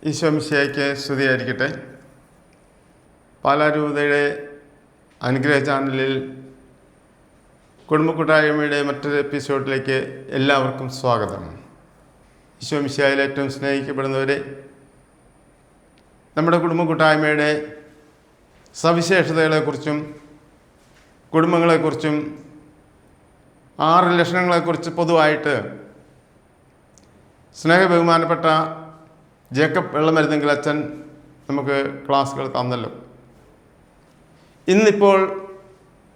ഈശോ മിശിഹായ്ക്ക് സ്തുതിയായിരിക്കട്ടെ. പാലാരൂപതയുടെ അനുഗ്രഹ ചാനലിൽ കുടുംബ കൂട്ടായ്മയുടെ മറ്റൊരു എപ്പിസോഡിലേക്ക് എല്ലാവർക്കും സ്വാഗതം. ഈശോ മിശിഹായിൽ ഏറ്റവും സ്നേഹിക്കപ്പെടുന്നവരെ, നമ്മുടെ കുടുംബ കൂട്ടായ്മയുടെ സവിശേഷതകളെക്കുറിച്ചും കുടുംബങ്ങളെക്കുറിച്ചും 6 ലക്ഷണങ്ങളെക്കുറിച്ച് പൊതുവായിട്ട് സ്നേഹബഹുമാനപ്പെട്ട ജേക്കബ് വെള്ളമരുന്നെങ്കിൽ അച്ഛൻ നമുക്ക് ക്ലാസ്സുകൾ തന്നല്ലോ. ഇന്നിപ്പോൾ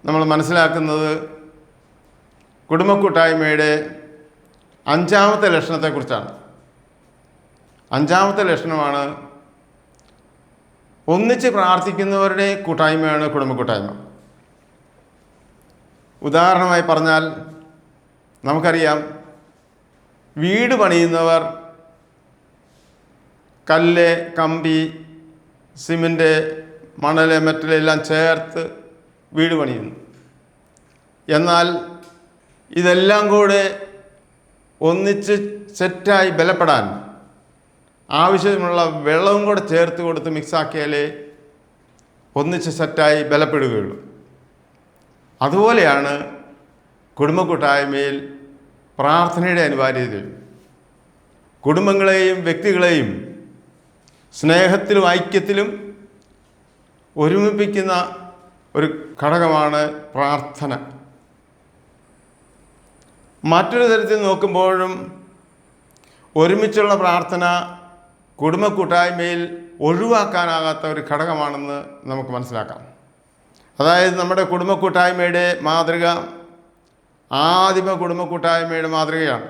നമ്മൾ മനസ്സിലാക്കുന്നത് കുടുംബ കൂട്ടായ്മയുടെ 5-ാമത്തെ ലക്ഷണത്തെക്കുറിച്ചാണ്. 5-ാമത്തെ ലക്ഷണമാണ് ഒന്നിച്ച് പ്രാർത്ഥിക്കുന്നവരുടെ കൂട്ടായ്മയാണ് കുടുംബ കൂട്ടായ്മ. ഉദാഹരണമായി പറഞ്ഞാൽ നമുക്കറിയാം, വീട് പണിയുന്നവർ കല്ല്, കമ്പി, സിമൻറ്റ്, മണൽ, മെറ്റലെല്ലാം ചേർത്ത് വീട് പണിയുന്നു. എന്നാൽ ഇതെല്ലാം കൂടെ ഒന്നിച്ച് സെറ്റായി ബലപ്പെടാൻ ആവശ്യമുള്ള വെള്ളവും കൂടെ ചേർത്ത് കൊടുത്ത് മിക്സാക്കിയാലേ ഒന്നിച്ച് സെറ്റായി ബലപ്പെടുകയുള്ളൂ. അതുപോലെയാണ് കുടുംബ കൂട്ടായ്മയിൽ പ്രാർത്ഥനയുടെ അനിവാര്യതയും. കുടുംബങ്ങളെയും വ്യക്തികളെയും സ്നേഹത്തിലും ഐക്യത്തിലും ഒരുമിപ്പിക്കുന്ന ഒരു ഘടകമാണ് പ്രാർത്ഥന. മറ്റൊരു തരത്തിൽ നോക്കുമ്പോഴും ഒരുമിച്ചുള്ള പ്രാർത്ഥന കുടുംബ കൂട്ടായ്മയിൽ ഒഴിവാക്കാനാകാത്ത ഒരു ഘടകമാണെന്ന് നമുക്ക് മനസ്സിലാക്കാം. അതായത് നമ്മുടെ കുടുംബ കൂട്ടായ്മയുടെ മാതൃക ആദിമ കുടുംബ കൂട്ടായ്മയുടെ മാതൃകയാണ്.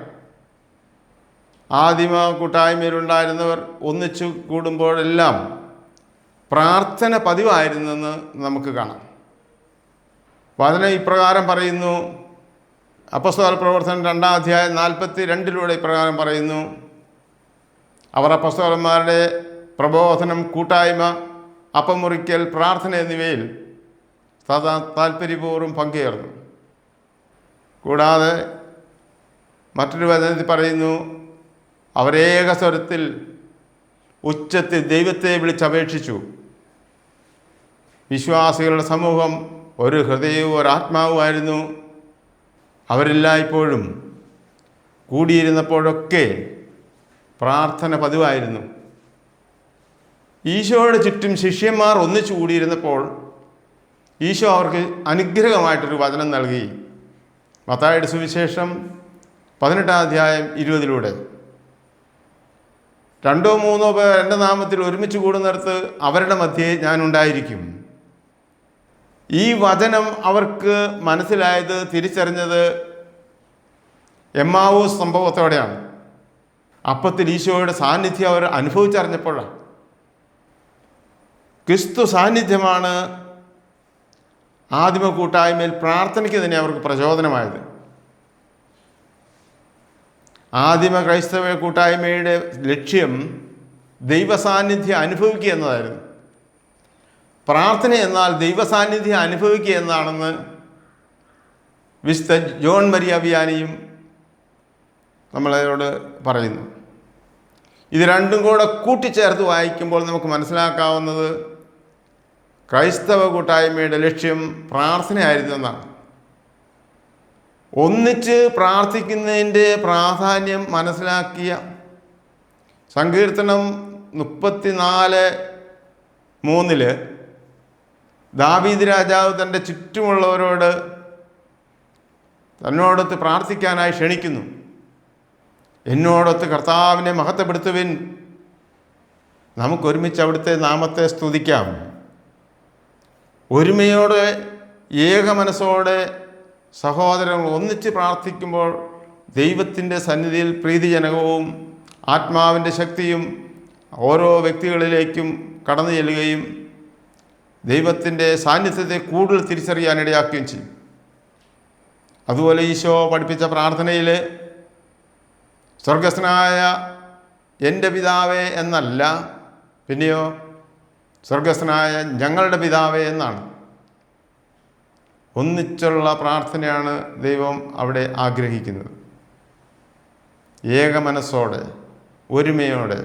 ആദിമ കൂട്ടായ്മയിലുണ്ടായിരുന്നവർ ഒന്നിച്ചു കൂടുമ്പോഴെല്ലാം പ്രാർത്ഥന പതിവായിരുന്നെന്ന് നമുക്ക് കാണാം. വചനം ഇപ്രകാരം പറയുന്നു. അപ്പോസ്തല പ്രവർത്തനം 2-ാം അധ്യായം 42 ഇപ്രകാരം പറയുന്നു: അവർ അപ്പോസ്തലന്മാരുടെ പ്രബോധനം, കൂട്ടായ്മ, അപ്പം മുറിക്കൽ, പ്രാർത്ഥന എന്നിവയിൽ സദാ താല്പര്യപൂർവ്വം പങ്കുചേർന്നു. കൂടാതെ മറ്റൊരു വചനത്തിൽ പറയുന്നു, അവരേക സ്വരത്തിൽ ഉച്ചത്തിൽ ദൈവത്തെ വിളിച്ചപേക്ഷിച്ചു. വിശ്വാസികളുടെ സമൂഹം ഒരു ഹൃദയവും ഒരാത്മാവുമായിരുന്നു. അവരെല്ലായ്പ്പോഴും കൂടിയിരുന്നപ്പോഴൊക്കെ പ്രാർത്ഥന പതിവായിരുന്നു. ഈശോയുടെ ചുറ്റും ശിഷ്യന്മാർ ഒന്നിച്ചു കൂടിയിരുന്നപ്പോൾ ഈശോ അവർക്ക് അനുഗ്രഹമായിട്ടൊരു വചനം നൽകി. മത്തായിയുടെ സുവിശേഷം 18-ാം അധ്യായം 20 2-3 പേർ എൻ്റെ നാമത്തിൽ ഒരുമിച്ച് കൂടുന്നിടത്ത് അവരുടെ മധ്യേ ഞാനുണ്ടായിരിക്കും. ഈ വചനം അവർക്ക് മനസ്സിലായത്, തിരിച്ചറിഞ്ഞത് എമ്മാവൂസ് സംഭവത്തോടെയാണ്. അപ്പത്തിൽ ഈശോയുടെ സാന്നിധ്യം അവർ അനുഭവിച്ചറിഞ്ഞപ്പോഴാണ്. ക്രിസ്തു സാന്നിധ്യമാണ് ആദിമ കൂട്ടായ്മയിൽ പ്രാർത്ഥനയ്ക്ക് തന്നെ അവർക്ക് പ്രചോദനമായത്. ആദിമ ക്രൈസ്തവ കൂട്ടായ്മയുടെ ലക്ഷ്യം ദൈവസാന്നിധ്യം അനുഭവിക്കുക എന്നതായിരുന്നു. പ്രാർത്ഥന എന്നാൽ ദൈവസാന്നിധ്യം അനുഭവിക്കുക എന്നാണെന്ന് വിശുദ്ധ ജോൺ മരിയ വിയാനിയും നമ്മളോട് പറയുന്നു. ഇത് രണ്ടും കൂടെ കൂട്ടിച്ചേർത്ത് വായിക്കുമ്പോൾ നമുക്ക് മനസ്സിലാക്കാവുന്നത് ക്രൈസ്തവ കൂട്ടായ്മയുടെ ലക്ഷ്യം പ്രാർത്ഥനയായിരുന്നു എന്നാണ്. ഒന്നിച്ച് പ്രാർത്ഥിക്കുന്നതിൻ്റെ പ്രാധാന്യം മനസ്സിലാക്കിയ സങ്കീർത്തനം 34:3 ദാവീദ് രാജാവ് തൻ്റെ ചുറ്റുമുള്ളവരോട് തന്നോടൊത്ത് പ്രാർത്ഥിക്കാനായി ക്ഷണിക്കുന്നു. എന്നോടൊത്ത് കർത്താവിനെ മഹത്വപ്പെടുത്തുവിൻ, നമുക്കൊരുമിച്ച് അവിടുത്തെ നാമത്തെ സ്തുതിക്കാം. ഒരുമയോടെ ഏകമനസ്സോടെ സഹോദരങ്ങൾ ഒന്നിച്ച് പ്രാർത്ഥിക്കുമ്പോൾ ദൈവത്തിൻ്റെ സന്നിധിയിൽ പ്രീതിജനകവും ആത്മാവിൻ്റെ ശക്തിയും ഓരോ വ്യക്തികളിലേക്കും കടന്നു ചെല്ലുകയും ദൈവത്തിൻ്റെ സാന്നിധ്യത്തെ കൂടുതൽ തിരിച്ചറിയാനിടയാക്കുകയും ചെയ്യും. അതുപോലെ ഈശോ പഠിപ്പിച്ച പ്രാർത്ഥനയിൽ സ്വർഗസ്ഥനായ എൻ്റെ പിതാവേ എന്നല്ല, പിന്നെയോ സ്വർഗസ്ഥനായ ഞങ്ങളുടെ പിതാവേ എന്നാണ്. ഒന്നിച്ചുള്ള പ്രാർത്ഥനയാണ് ദൈവം അവിടെ ആഗ്രഹിക്കുന്നത്. ഏകമനസ്സോടെ ഒരുമയോടെ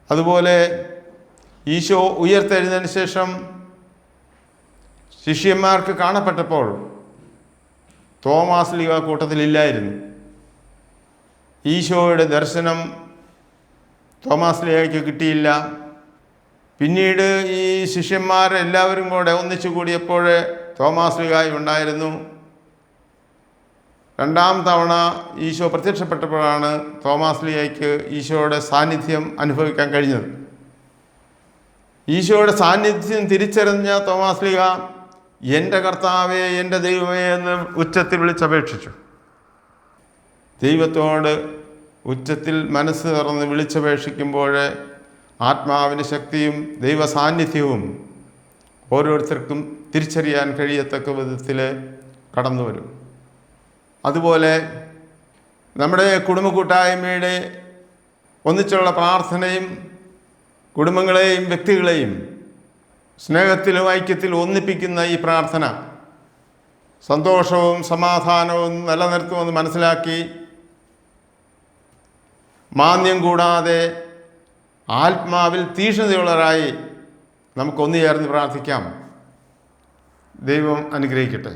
അതുപോലെ ഈശോ ഉയർത്തെഴുന്നതിന് ശേഷം ശിഷ്യന്മാർക്ക് കാണപ്പെട്ടപ്പോൾ തോമാസ് ലീഗ കൂട്ടത്തിലില്ലായിരുന്നു. ഈശോയുടെ ദർശനം തോമാസ് ലീഗയ്ക്ക് കിട്ടിയില്ല. പിന്നീട് ഈ ശിഷ്യന്മാരെല്ലാവരും കൂടെ ഒന്നിച്ചു കൂടിയപ്പോൾ തോമാസ് ലീഗായി ഉണ്ടായിരുന്നു. രണ്ടാം തവണ ഈശോ പ്രത്യക്ഷപ്പെട്ടപ്പോഴാണ് തോമാസ് ലീഗയ്ക്ക് ഈശോയുടെ സാന്നിധ്യം അനുഭവിക്കാൻ കഴിഞ്ഞത്. ഈശോയുടെ സാന്നിധ്യം തിരിച്ചറിഞ്ഞ തോമാസ് ലീഗ എൻ്റെ കർത്താവേ, എൻ്റെ ദൈവമേ എന്ന് ഉച്ചത്തിൽ വിളിച്ചപേക്ഷിച്ചു. ദൈവത്തോട് ഉച്ചത്തിൽ മനസ്സ് തുറന്ന് വിളിച്ചപേക്ഷിക്കുമ്പോൾ ആത്മാവിന് ശക്തിയും ദൈവ സാന്നിധ്യവും ഓരോരുത്തർക്കും തിരിച്ചറിയാൻ കഴിയത്തക്ക വിധത്തിൽ കടന്നു വരും. അതുപോലെ നമ്മുടെ കുടുംബ കൂട്ടായ്മയുടെ ഒന്നിച്ചുള്ള പ്രാർത്ഥനയും കുടുംബങ്ങളെയും വ്യക്തികളെയും സ്നേഹത്തിലും ഐക്യത്തിലും ഒന്നിപ്പിക്കുന്ന ഈ പ്രാർത്ഥന സന്തോഷവും സമാധാനവും നിലനിർത്തുമെന്ന് മനസ്സിലാക്കി മാന്യം കൂടാതെ ആത്മാവിൽ തീക്ഷ്ണതയുള്ളവരായി നമുക്കൊന്നു ചേർന്ന് പ്രാർത്ഥിക്കാം. ദൈവം അനുഗ്രഹിക്കട്ടെ.